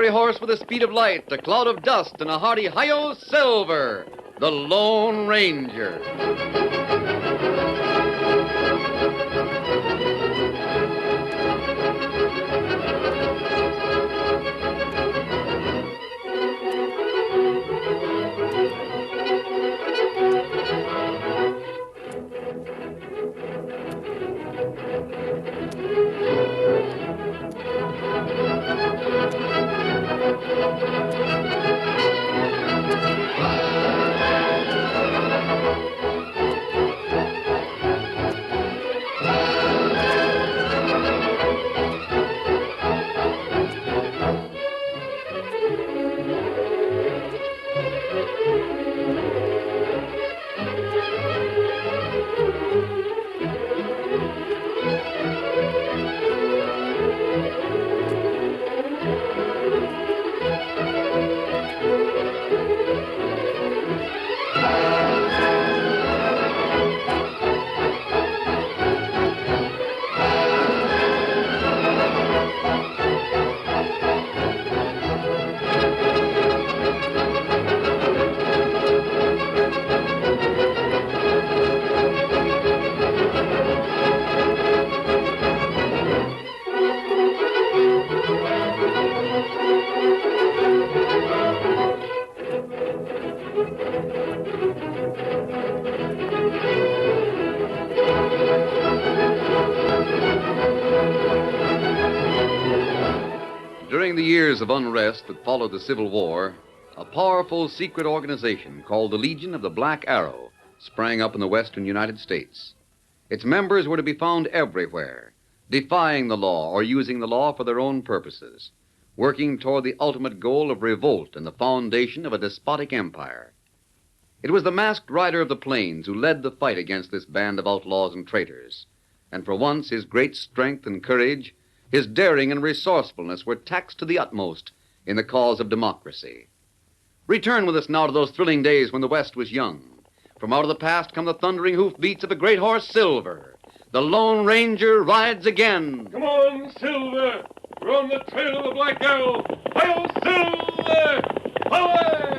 fiery horse with the speed of light, a cloud of dust, and a hearty hi-yo Silver, the Lone Ranger. During the years of unrest that followed the Civil War, a powerful secret organization called the Legion of the Black Arrow sprang up in the western United States. Its members were to be found everywhere, defying the law or using the law for their own purposes, working toward the ultimate goal of revolt and the foundation of a despotic empire. It was the masked rider of the plains who led the fight against this band of outlaws and traitors, and for once his great strength and courage, his daring and resourcefulness were taxed to the utmost in the cause of democracy. Return with us now to those thrilling days when the West was young. From out of the past come the thundering hoofbeats of a great horse, Silver. The Lone Ranger rides again. Come on, Silver! We're on the trail of the Black Arrow! Hi-yo, Silver! Away!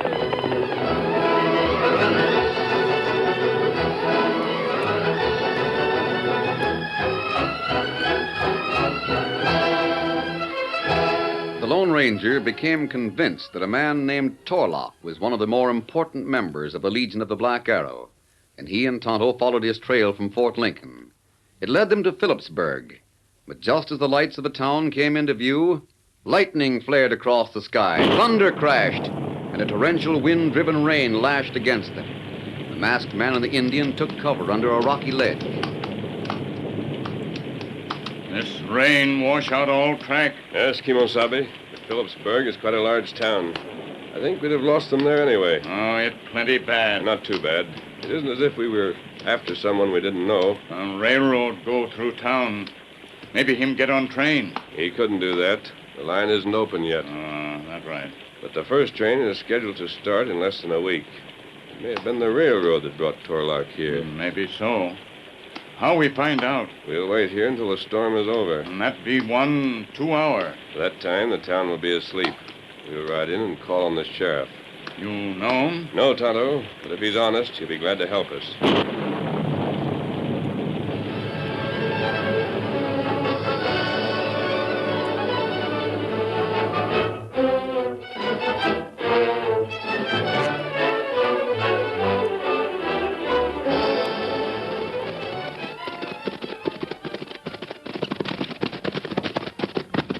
The Lone Ranger became convinced that a man named Torlock was one of the more important members of the Legion of the Black Arrow, and he and Tonto followed his trail from Fort Lincoln. It led them to Phillipsburg, but just as the lights of the town came into view, lightning flared across the sky, thunder crashed, and a torrential wind-driven rain lashed against them. The masked man and the Indian took cover under a rocky ledge. This rain wash out all track. Yes, Kimosabe. But Phillipsburg is quite a large town. I think we'd have lost them there anyway. Oh, it's plenty bad. Not too bad. It isn't as if we were after someone we didn't know. A railroad go through town. Maybe him get on train. He couldn't do that. The line isn't open yet. Oh, that's right. But the first train is scheduled to start in less than a week. It may have been the railroad that brought Torlock here. Maybe so. How we find out? We'll wait here until the storm is over. And that be 1-2 hour. By that time, the town will be asleep. We'll ride in and call on the sheriff. You know him? No, Tonto. But if he's honest, he'll be glad to help us.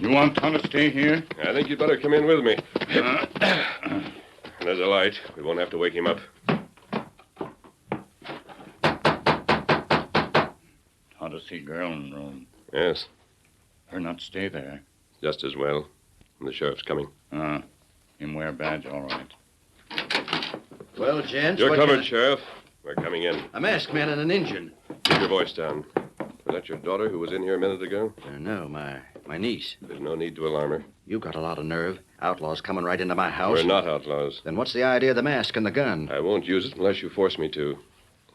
You want Tonto to stay here? I think you'd better come in with me. There's a light. We won't have to wake him up. Tonto see girl in room. Yes, Her not stay there. just as well. And the sheriff's coming. Him wear badge, all right. Well, gents, You're what covered, can I- Sheriff. We're coming in. A masked man and an Injun. Keep your voice down. Was that your daughter who was in here a minute ago? No, my niece. There's no need to alarm her. You got a lot of nerve. Outlaws coming right into my house. We're not outlaws. Then what's the idea of the mask and the gun? I won't use it unless you force me to.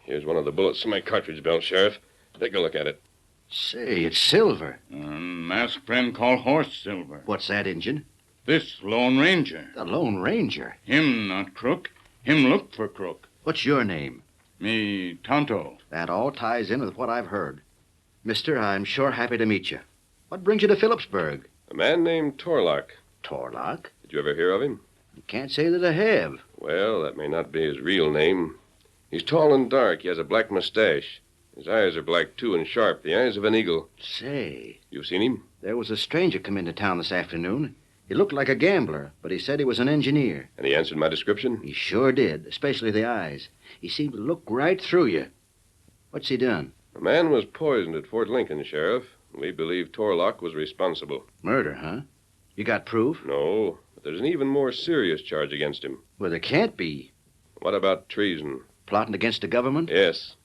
Here's one of the bullets in my cartridge belt, Sheriff. Take a look at it. Say, it's Silver. Masked friend called Horse Silver. What's that, Injun? This Lone Ranger. The Lone Ranger? Him not crook. Him look for crook. What's your name? Me Tonto. That all ties in with what I've heard. Mister, I'm sure happy to meet you. What brings you to Phillipsburg? A man named Torlock. Torlock? Did you ever hear of him? Can't say that I have. Well, that may not be his real name. He's tall and dark. He has a black mustache. His eyes are black, too, and sharp. The eyes of an eagle. Say, You've seen him? there was a stranger come into town this afternoon. He looked like a gambler, but he said he was an engineer. And he answered my description? He sure did, especially the eyes. He seemed to look right through you. What's he done? A man was poisoned at Fort Lincoln, Sheriff. We believe Torlock was responsible. Murder, huh? You got proof? No, but there's an even more serious charge against him. Well, there can't be. What about treason? Plotting against the government? Yes.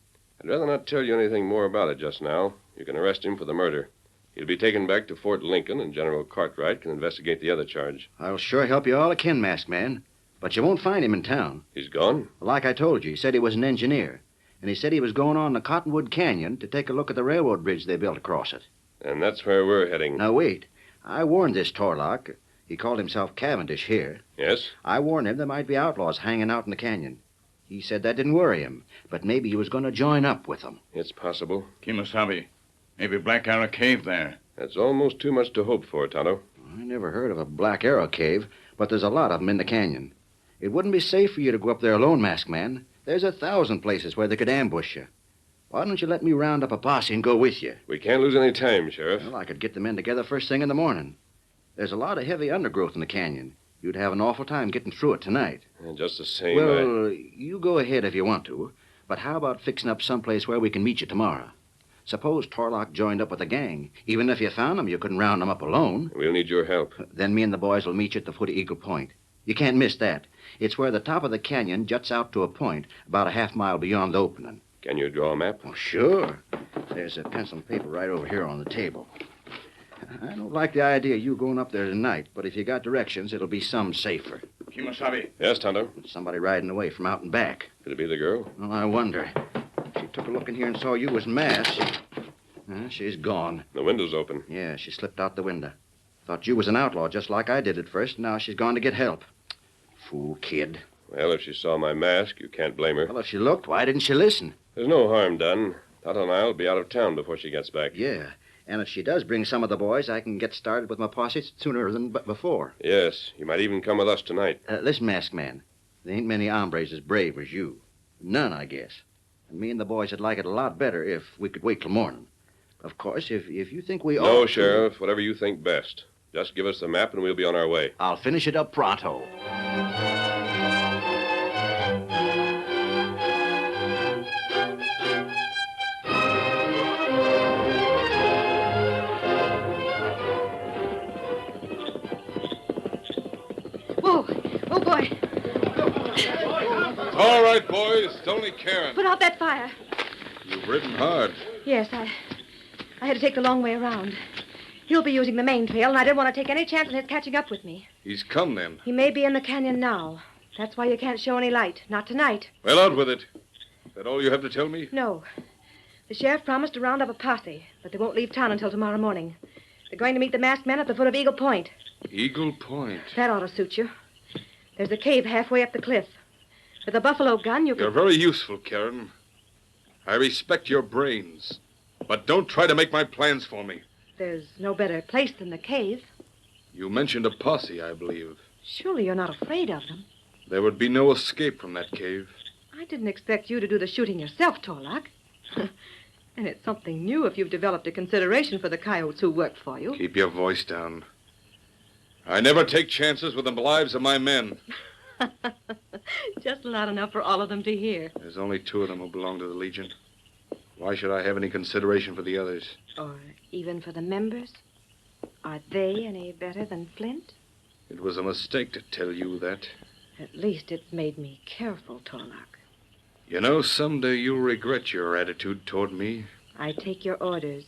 I'd rather not tell you anything more about it just now. You can arrest him for the murder. He'll be taken back to Fort Lincoln, and General Cartwright can investigate the other charge. I'll sure help you all I can, Masked Man. But you won't find him in town. He's gone? Like I told you, he said he was an engineer. And he said he was going on to Cottonwood Canyon to take a look at the railroad bridge they built across it. And that's where we're heading. Now, wait. I warned this Torlock. He called himself Cavendish here. Yes? I warned him there might be outlaws hanging out in the canyon. He said that didn't worry him, but maybe he was going to join up with them. It's possible. Kimasabi. Maybe Black Arrow Cave there. That's almost too much to hope for, Tonto. I never heard of a Black Arrow cave, but there's a lot of them in the canyon. It wouldn't be safe for you to go up there alone, Masked Man. There's 1,000 places where they could ambush you. Why don't you let me round up a posse and go with you? We can't lose any time, Sheriff. Well, I could get the men together first thing in the morning. There's a lot of heavy undergrowth in the canyon. You'd have an awful time getting through it tonight. Just the same, Well, you go ahead if you want to, but how about fixing up someplace where we can meet you tomorrow? Suppose Torlock joined up with the gang. Even if you found him, you couldn't round them up alone. We'll need your help. Then me and the boys will meet you at the foot of Eagle Point. You can't miss that. It's where the top of the canyon juts out to a point about a half-mile beyond the opening. Can you draw a map? Oh, sure. There's a pencil and paper right over here on the table. I don't like the idea of you going up there tonight, but if you got directions, it'll be some safer. Kimasabi. Yes, Tonto. Somebody riding away from out and back. Could it be the girl? Oh, I wonder. She took a look in here and saw you was masked. She's gone. The window's open. Yeah, she slipped out the window. Thought you was an outlaw, just like I did at first. Now she's gone to get help. Fool kid. Well, if she saw my mask, you can't blame her. Well, if she looked, why didn't she listen? There's no harm done. Tonto and I'll be out of town before she gets back. Yeah, and if she does bring some of the boys, I can get started with my posse sooner than before. Yes, you might even come with us tonight. Listen, Masked Man, there ain't many hombres as brave as you. None, I guess. And me and the boys would like it a lot better if we could wait till morning. Of course, if you think we ought No, to- Sheriff, whatever you think best. Just give us the map and we'll be on our way. I'll finish it up pronto. Whoa. Oh, boy. All right, boys. It's only Karen. Put out that fire. You've ridden hard. Yes, I had to take the long way around. He'll be using the main trail, and I didn't want to take any chance on his catching up with me. He's come, then. He may be in the canyon now. That's why you can't show any light. Not tonight. Well, out with it. Is that all you have to tell me? No. The sheriff promised to round up a posse, but they won't leave town until tomorrow morning. They're going to meet the masked men at the foot of Eagle Point. Eagle Point. That ought to suit you. There's a cave halfway up the cliff. With a buffalo gun, you can... You're very useful, Karen. I respect your brains. But don't try to make my plans for me. There's no better place than the cave. You mentioned a posse, I believe. Surely you're not afraid of them. There would be no escape from that cave. I didn't expect you to do the shooting yourself, Torlock. And it's something new if you've developed a consideration for the coyotes who worked for you. Keep your voice down. I never take chances with the lives of my men. Just loud enough for all of them to hear. There's only 2 of them who belong to the Legion. Why should I have any consideration for the others? Or even for the members? Are they any better than Flint? It was a mistake to tell you that. At least it's made me careful, Torlock. You know, someday you'll regret your attitude toward me. I take your orders.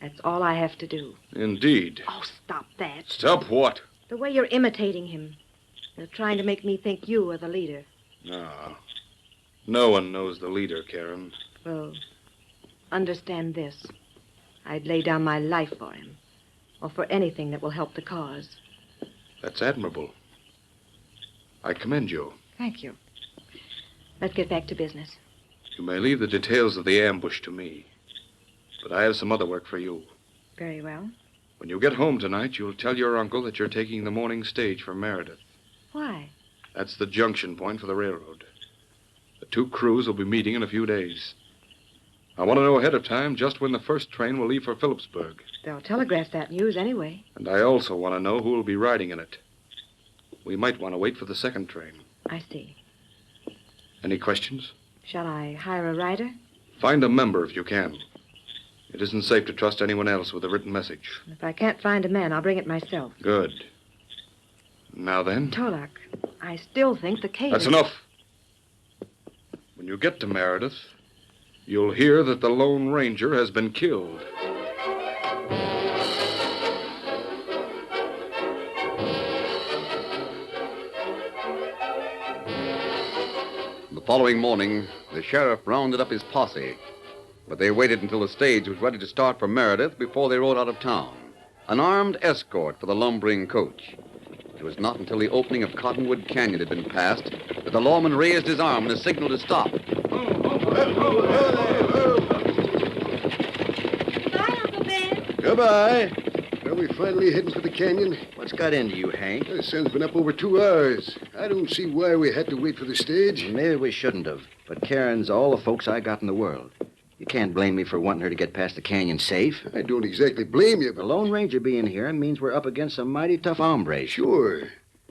That's all I have to do. Indeed. Oh, stop that. Stop what? The way you're imitating him. You're trying to make me think you are the leader. No. No one knows the leader, Karen. Well, understand this. I'd lay down my life for him. Or for anything that will help the cause. That's admirable. I commend you. Thank you. Let's get back to business. You may leave the details of the ambush to me. But I have some other work for you. Very well. When you get home tonight, you'll tell your uncle that you're taking the morning stage for Meredith. Why? That's the junction point for the railroad. The two crews will be meeting in a few days. I want to know ahead of time just when the first train will leave for Phillipsburg. They'll telegraph that news anyway. And I also want to know who will be riding in it. We might want to wait for the second train. I see. Any questions? Shall I hire a rider? Find a member if you can. It isn't safe to trust anyone else with a written message. If I can't find a man, I'll bring it myself. Good. Now then. Tolak, I still think the cave... That's enough. When you get to Meredith, you'll hear that the Lone Ranger has been killed. The following morning, the sheriff rounded up his posse, but they waited until the stage was ready to start for Meredith before they rode out of town. An armed escort for the lumbering coach. It was not until the opening of Cottonwood Canyon had been passed that the lawman raised his arm in a signal to stop. Goodbye, Uncle Ben. Goodbye. Are we finally heading for the canyon? What's got into you, Hank? The sun's been up over 2 hours. I don't see why we had to wait for the stage. Maybe we shouldn't have, but Karen's all the folks I got in the world. You can't blame me for wanting her to get past the canyon safe. I don't exactly blame you, The but... Lone Ranger being here means we're up against some mighty tough hombres. Sure.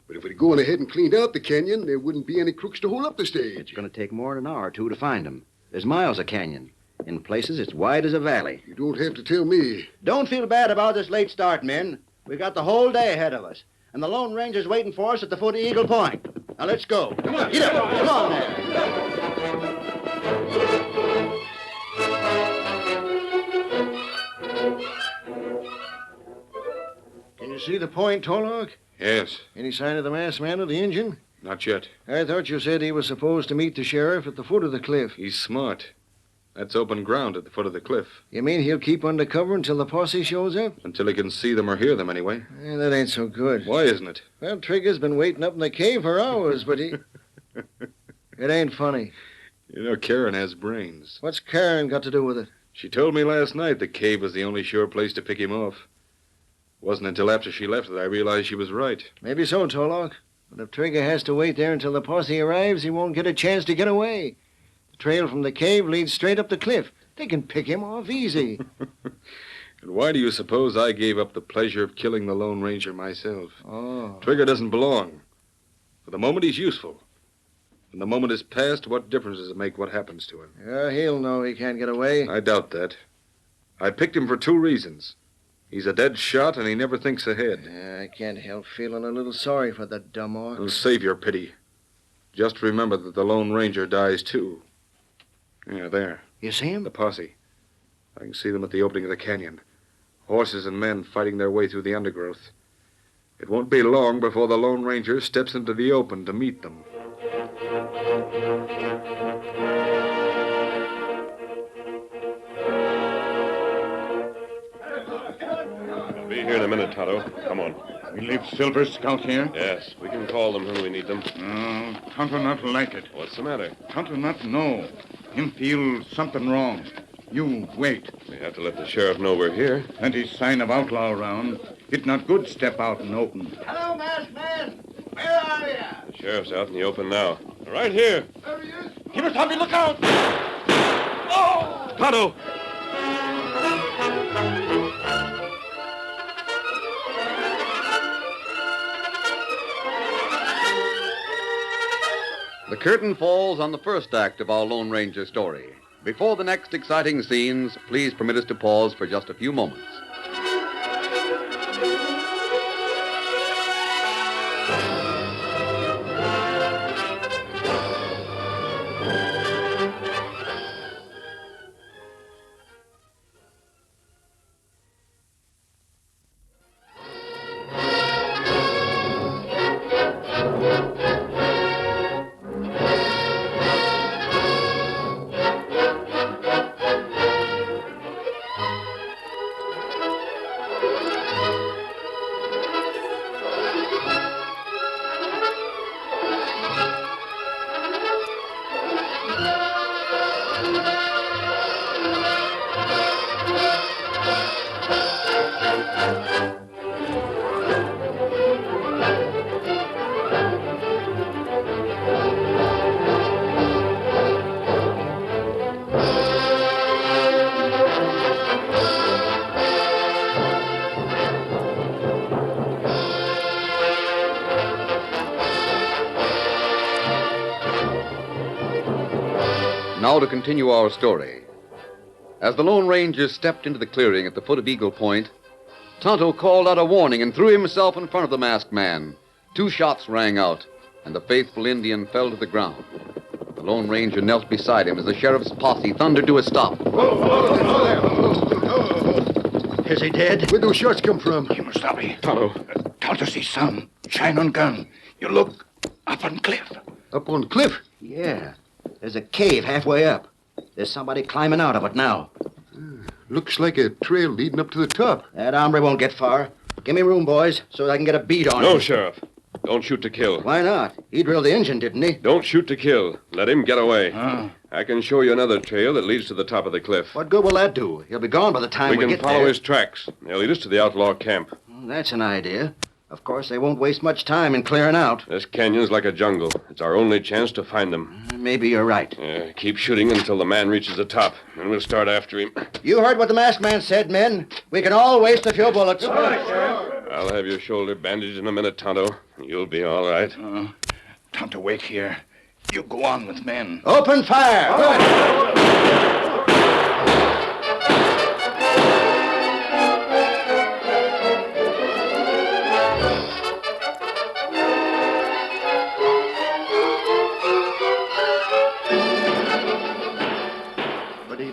But if we'd gone ahead and cleaned out the canyon, there wouldn't be any crooks to hold up the It's stage. going to take more than an hour or two to find them. There's miles of canyon. In places, it's wide as a valley. You don't have to tell me. Don't feel bad about this late start, men. We've got the whole day ahead of us. And the Lone Ranger's waiting for us at the foot of Eagle Point. Now, let's go. Come on. Get up. Come on there. Can you see the point, Tolok? Yes, Any sign of the masked man or the engine? not yet. I thought you said he was supposed to meet the sheriff at the foot of the cliff. He's smart. That's open ground at the foot of the cliff. You mean he'll keep under cover until the posse shows up? Until he can see them or hear them, anyway. That ain't so good. Why isn't it? Well, Trigger's been waiting up in the cave for hours, but he... It ain't funny. You know, Karen has brains. What's Karen got to do with it? She told me last night the cave was the only sure place to pick him off. It wasn't until after she left that I realized she was right. Maybe so, Tolok. But if Trigger has to wait there until the posse arrives, he won't get a chance to get away. The trail from the cave leads straight up the cliff. They can pick him off easy. And why do you suppose I gave up the pleasure of killing the Lone Ranger myself? Oh. Trigger doesn't belong. For the moment, he's useful. When the moment is past, what difference does it make what happens to him? Yeah, he'll know he can't get away. I doubt that. I picked him for 2 reasons. He's a dead shot, and he never thinks ahead. Yeah, I can't help feeling a little sorry for the dumb orc. It'll save your pity. Just remember that the Lone Ranger dies, too. Yeah, there. You see him? The posse. I can see them at the opening of the canyon. Horses and men fighting their way through the undergrowth. It won't be long before the Lone Ranger steps into the open to meet them. We'll be here in a minute, Tonto. Come on. We leave Silver Scout here? Yes, we can call them when we need them. Tonto not like it. What's the matter? Tonto not know. Him feel something wrong. You wait. We have to let the sheriff know we're here. Plenty sign of outlaw around. It not good step out in open. Hello, masked man. Where are you? The sheriff's out in the open now. Right here. There he is. Kimasabi, look out! Tonto! The curtain falls on the first act of our Lone Ranger story. Before the next exciting scenes, please permit us to pause for just a few moments. Now to continue our story. As the Lone Ranger stepped into the clearing at the foot of Eagle Point, Tonto called out a warning and threw himself in front of the masked man. 2 shots rang out, and the faithful Indian fell to the ground. The Lone Ranger knelt beside him as the sheriff's posse thundered to a stop. Is he dead? Where'd those shots come from? Kimosabe. Tonto. Tonto see sun. Shine on gun. You look up on cliff. Up on cliff. Yeah. There's a cave halfway up. There's somebody climbing out of it now. Looks like a trail leading up to the top. That hombre won't get far. Give me room, boys, so I can get a beat on him. No, Sheriff. Don't shoot to kill. Why not? He drilled the engine, didn't he? Don't shoot to kill. Let him get away. I can show you another trail that leads to the top of the cliff. What good will that do? He'll be gone by the time We we can get follow there. his tracks. They'll lead us to the outlaw camp. That's an idea. Of course, they won't waste much time in clearing out. This canyon's like a jungle. It's our only chance to find them. Maybe you're right. Keep shooting until the man reaches the top, and we'll start after him. You heard what the masked man said, men. We can all waste a few bullets. I'll have your shoulder bandaged in a minute, Tonto. You'll be all right. Tonto wait here. You go on with men. Open fire!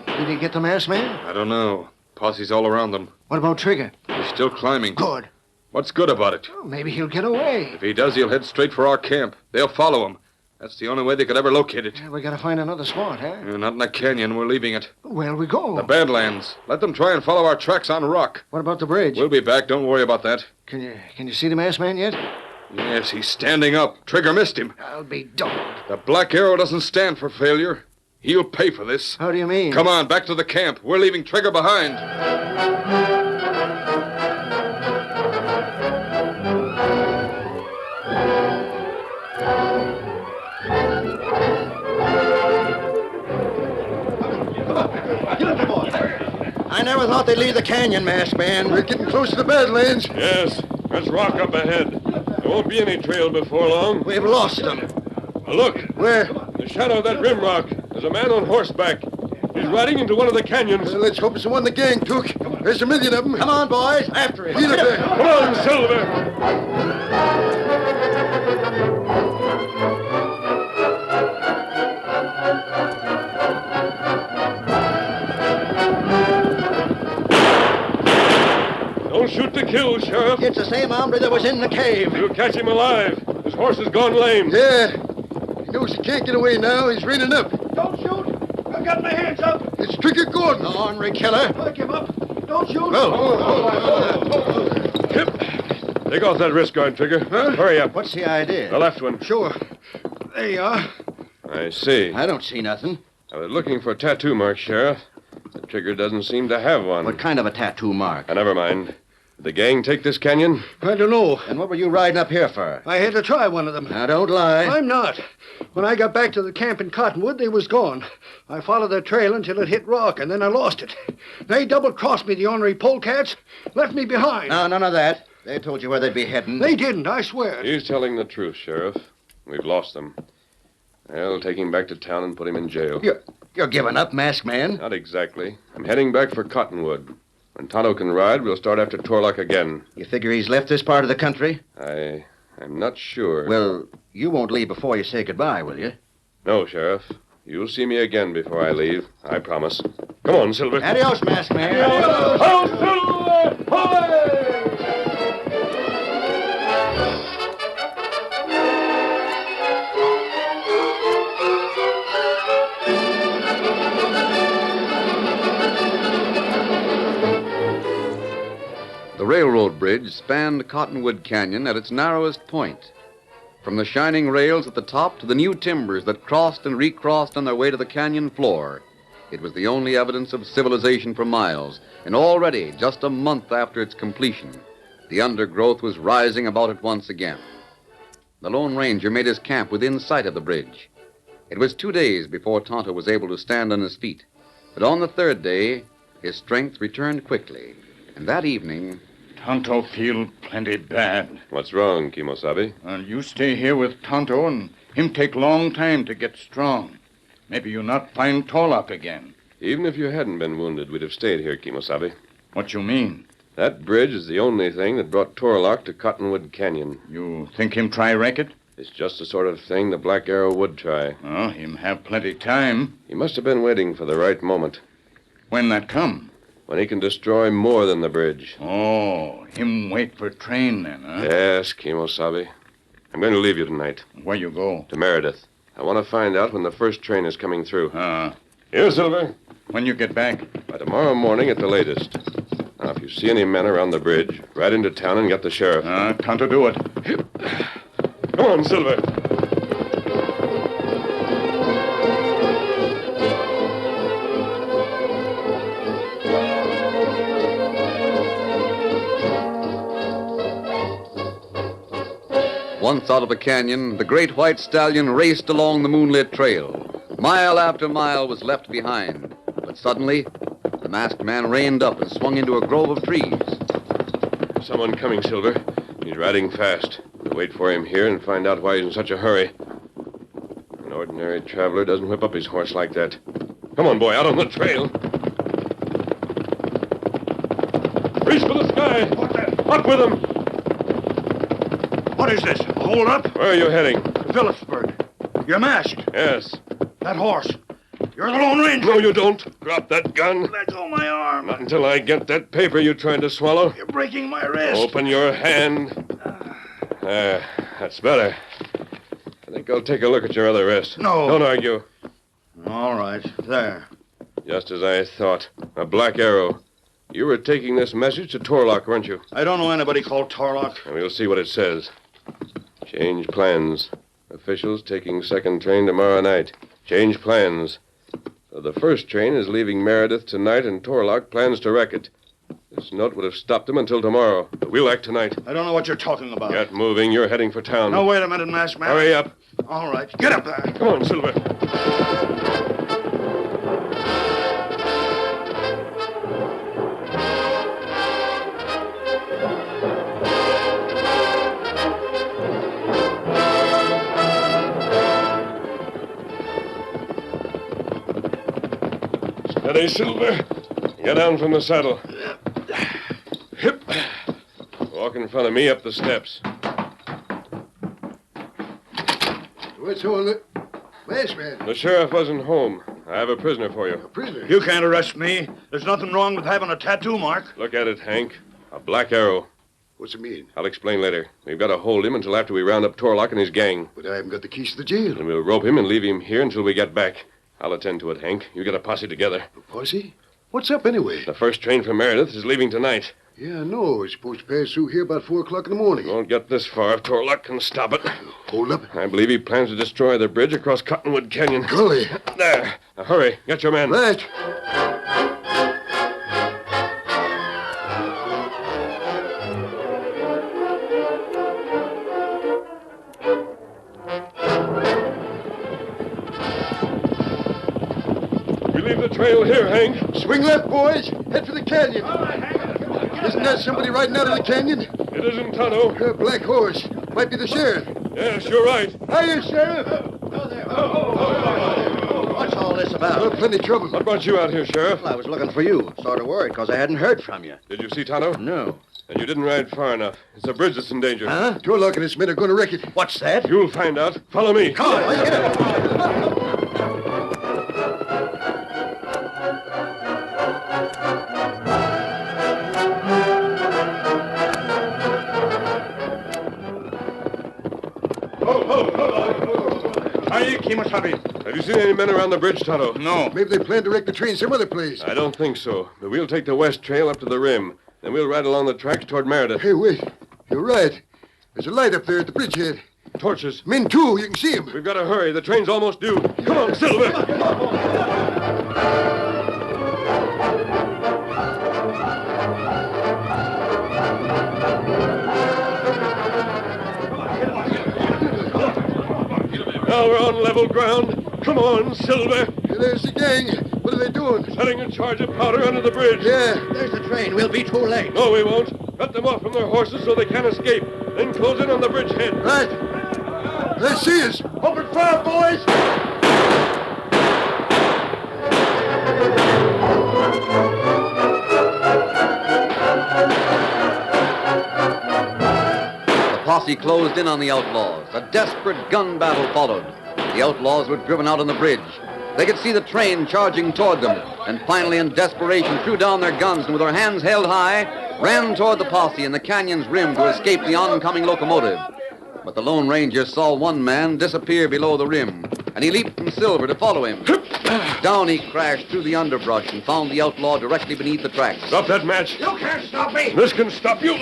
Did he get the masked man? I don't know. Posse's all around them. What about Trigger? He's still climbing. Good. What's good about it? Well, maybe he'll get away. If he does, he'll head straight for our camp. They'll follow him. That's the only way they could ever locate it. We gotta find another spot, huh? Not in a canyon. We're leaving it. Where'll we go? The Badlands. Let them try and follow our tracks on rock. What about the bridge? We'll be back. Don't worry about that. Can you see the masked man yet? Yes, he's standing up. Trigger missed him. I'll be dogged. The Black Arrow doesn't stand for failure. He'll pay for this. How do you mean? Come on, back to the camp. We're leaving Trigger behind. I never thought they'd leave the canyon, masked man. We're getting close to the Badlands. Yes, there's rock up ahead. There won't be any trail before long. We've lost them. Look, Where? the shadow of that rim rock. There's a man on horseback. He's riding into one of the canyons. Let's hope it's the one the gang took. There's a million of them. Come on, boys, after him. Beat it there. Come on, Silver. Don't shoot to kill, Sheriff. It's the same hombre that was in the cave. You'll catch him alive. His horse has gone lame. Yeah. He knows he can't get away now. He's reining up. Don't shoot! I've got my hands up! It's Trigger Gordon. The ornery killer. I give up! Don't shoot! Take off that wrist guard, Trigger. Hurry up. What's the idea? The left one. Sure. There you are. I see. I don't see nothing. I was looking for tattoo marks, Sheriff. The Trigger doesn't seem to have one. What kind of a tattoo mark? Never mind. Did the gang take this canyon? I don't know. And what were you riding up here for? I had to try one of them. Now, don't lie. I'm not. When I got back to the camp in Cottonwood, they was gone. I followed their trail until it hit rock, and then I lost it. They double-crossed me, the ornery polecats, left me behind. No, none of that. They told you where they'd be heading. They didn't, I swear. He's telling the truth, Sheriff. We've lost them. I'll take him back to town and put him in jail. You're giving up, masked man. Not exactly. I'm heading back for Cottonwood. When Tonto can ride, we'll start after Torlock again. You figure he's left this part of the country? I'm not sure. Well, you won't leave before you say goodbye, will you? No, Sheriff. You'll see me again before I leave. I promise. Come on, Silver. Adios, masked man. Ho, Silver! Hoy! The railroad bridge spanned Cottonwood Canyon at its narrowest point. From the shining rails at the top to the new timbers that crossed and recrossed on their way to the canyon floor, it was the only evidence of civilization for miles, and already, just a month after its completion, the undergrowth was rising about it once again. The Lone Ranger made his camp within sight of the bridge. It was 2 days before Tonto was able to stand on his feet, but on the third day, his strength returned quickly, and that evening... Tonto feel plenty bad. What's wrong, Kimosabe? You stay here with Tonto and him take long time to get strong. Maybe you not find Torlock again. Even if you hadn't been wounded, we'd have stayed here, Kimosabe. What you mean? That bridge is the only thing that brought Torlock to Cottonwood Canyon. You think him try wreck it? It's just the sort of thing the Black Arrow would try. Oh, him have plenty time. He must have been waiting for the right moment. When that come? When he can destroy more than the bridge. Oh, him wait for train then, huh? Yes, Kimosabe. I'm going to leave you tonight. Where you go? To Meredith. I want to find out when the first train is coming through. Here, Silver. When you get back? By tomorrow morning at the latest. Now, if you see any men around the bridge, ride into town and get the sheriff. Tonto do it. Come on, Silver. Once out of the canyon, the great white stallion raced along the moonlit trail. Mile after mile was left behind. But suddenly, the masked man reined up and swung into a grove of trees. Someone coming, Silver. He's riding fast. We'll wait for him here and find out why he's in such a hurry. An ordinary traveler doesn't whip up his horse like that. Come on, boy, out on the trail. Reach for the sky. Up with him. What is this? Hold up. Where are you heading? Phillipsburg. You're masked. Yes. That horse. You're the Lone Ranger. No, you don't. Drop that gun. Let go my arm. Not until I get that paper you tried to swallow. You're breaking my wrist. Open your hand. That's better. I think I'll take a look at your other wrist. No. Don't argue. All right. There. Just as I thought. A Black Arrow. You were taking this message to Torlock, weren't you? I don't know anybody called Torlock. And we'll see what it says. Change plans. Officials taking second train tomorrow night. Change plans. So the first train is leaving Meredith tonight, and Torlock plans to wreck it. This note would have stopped him until tomorrow. But we'll act tonight. I don't know what you're talking about. Get moving. You're heading for town. No, wait a minute, masked man. Hurry up. All right. Get up there. Come on, Silver. Steady, Silver. Get down from the saddle. Hip. Walk in front of me up the steps. What's all the... Masked man. The sheriff wasn't home. I have a prisoner for you. A prisoner? You can't arrest me. There's nothing wrong with having a tattoo mark. Look at it, Hank. A Black Arrow. What's it mean? I'll explain later. We've got to hold him until after we round up Torlock and his gang. But I haven't got the keys to the jail. And we'll rope him and leave him here until we get back. I'll attend to it, Hank. You get a posse together. A posse? What's up anyway? The first train from Meredith is leaving tonight. Yeah, I know. It's supposed to pass through here about 4 o'clock in the morning. We won't get this far if Torlock can stop it. Hold up. I believe he plans to destroy the bridge across Cottonwood Canyon. Golly. There. Now hurry. Get your men. Right. We leave the trail here, Hank. Swing left, boys. Head for the canyon. Isn't that somebody riding out of the canyon? It isn't Tonto. A black horse. Might be the sheriff. Yes, you're right. Hiya, Sheriff. What's all this about? Oh, plenty of trouble. What brought you out here, Sheriff? Well, I was looking for you. Sort of worried because I hadn't heard from you. Did you see Tonto? No. And you didn't ride far enough. It's the bridge that's in danger. Huh? Torlock and his men are going to wreck it. What's that? You'll find out. Follow me. Come on, let's get it. Hi, Kimosabe. Have you seen any men around the bridge, Tonto? No. Maybe they plan to wreck the train some other place. I don't think so. But we'll take the west trail up to the rim. Then we'll ride along the tracks toward Meredith. Hey, wait. You're right. There's a light up there at the bridgehead. Torches. Men, too. You can see them. We've got to hurry. The train's almost due. Come on, Silver. Now we're on level ground. Come on, Silver. There's the gang. What are they doing? Setting a charge of powder under the bridge. Yeah. There's the train. We'll be too late. No, we won't. Cut them off from their horses so they can't escape. Then close in on the bridgehead. Right. They see us. Open fire, boys. The posse closed in on the outlaws. A desperate gun battle followed. The outlaws were driven out on the bridge. They could see the train charging toward them, and finally, in desperation, threw down their guns and with their hands held high, ran toward the posse in the canyon's rim to escape the oncoming locomotive. But the Lone Ranger saw one man disappear below the rim, and he leaped from Silver to follow him. Down he crashed through the underbrush and found the outlaw directly beneath the tracks. Stop that match. You can't stop me. This can stop you.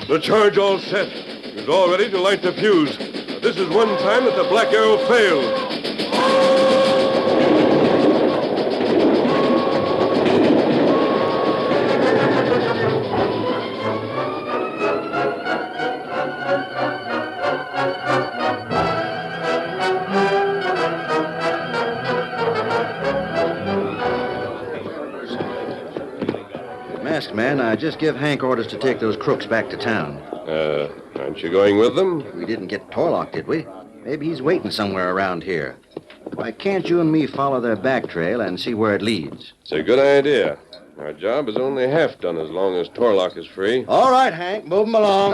The charge all set. He's all ready to light the fuse. But this is one time that the Black Arrow failed. Masked man, I just give Hank orders to take those crooks back to town. Aren't you going with them? We didn't get Torlock, did we? Maybe he's waiting somewhere around here. Why can't you and me follow their back trail and see where it leads? It's a good idea. Our job is only half done as long as Torlock is free. All right, Hank, move them along.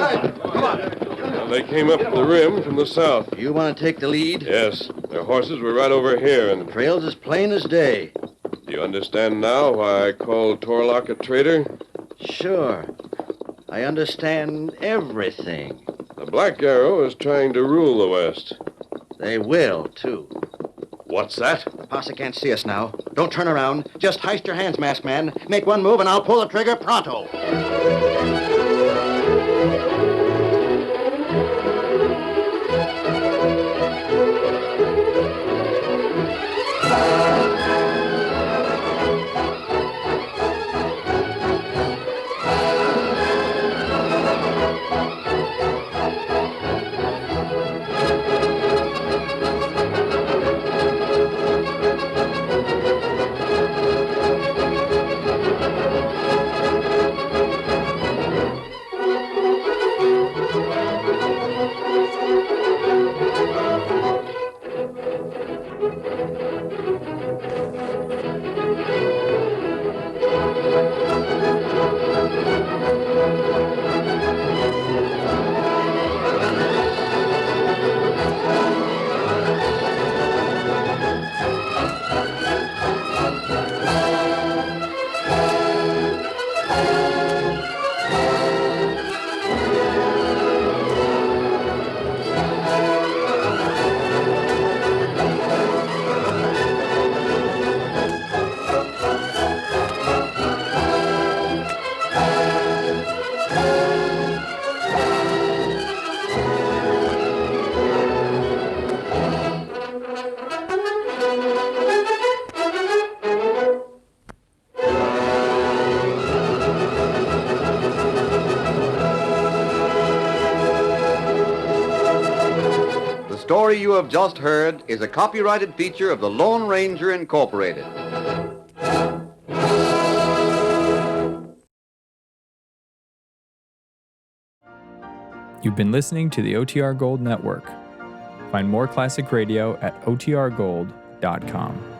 They came up the rim from the south. You want to take the lead? Yes. Their horses were right over here, and... Trail's as plain as day. Do you understand now why I called Torlock a traitor? Sure. I understand everything. The Black Arrow is trying to rule the West. They will, too. What's that? The posse can't see us now. Don't turn around. Just heist your hands, masked man. Make one move and I'll pull the trigger pronto. The story you have just heard is a copyrighted feature of the Lone Ranger Incorporated. You've been listening to the OTR Gold Network. Find more classic radio at otrgold.com.